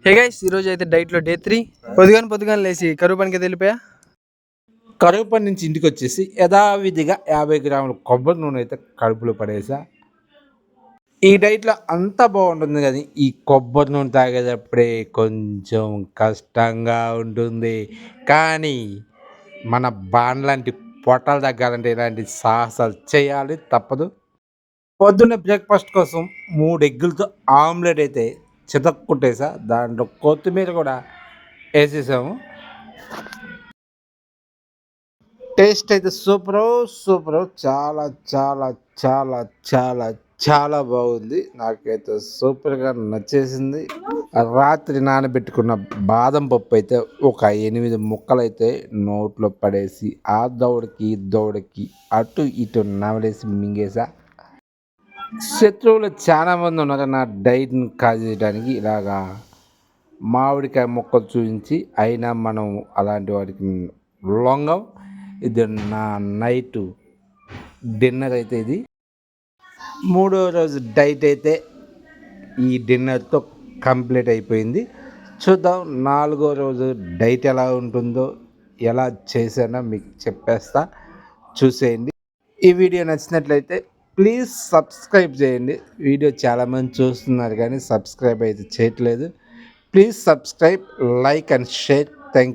Hey guys, ఈరోజు అయితే డైట్లో డే 3. పొద్దుగానే లేచి కరువు పనికి వెళ్ళిపోయా. కరువు పని నుంచి ఇంటికి వచ్చేసి యథావిధిగా 50 గ్రాముల కొబ్బరి నూనె అయితే కడుపులో పడేసా. ఈ డైట్లో అంతా బాగుంటుంది కానీ ఈ కొబ్బరి నూనె తాగేటప్పుడే కొంచెం కష్టంగా ఉంటుంది. కానీ మన బాండ్లాంటి పొట్టాలు తగ్గాలంటే ఇలాంటి సాహసాలు చేయాలి, తప్పదు. పొద్దున్నే బ్రేక్ఫాస్ట్ కోసం 3 ఎగ్గులతో ఆమ్లెట్ అయితే చితక్కొట్టేసా. దాంట్లో కొత్తిమీర కూడా వేసేసాము. టేస్ట్ అయితే సూపర్, చాలా చాలా చాలా చాలా చాలా బాగుంది. నాకైతే సూపర్గా నచ్చేసింది. రాత్రి నానబెట్టుకున్న బాదం పప్పు అయితే ఒక 8 ముక్కలు అయితే నోట్లో పడేసి ఆ దౌడకి అటు ఇటు నవలేసి మింగేసా. శత్రువులు చాలా మంది ఉన్నారు నా డైట్ని కాజేయడానికి. ఇలాగా మామిడికాయ మొక్కలు చూపించి అయినా మనం అలాంటి వాటికి లొంగం. ఇది నా నైట్ డిన్నర్ అయితే ఇది. 3వ రోజు డైట్ అయితే ఈ డిన్నర్తో కంప్లీట్ అయిపోయింది. చూద్దాం 4వ రోజు డైట్ ఎలా ఉంటుందో, ఎలా చేశానో మీకు చెప్పేస్తా, చూసేయండి. ఈ వీడియో నచ్చినట్లయితే ప్లీజ్ సబ్స్క్రైబ్ చేయండి. వీడియో చాలామంది చూస్తున్నారు కానీ సబ్స్క్రైబ్ అయితే చేయట్లేదు. Please subscribe, like and share. Thank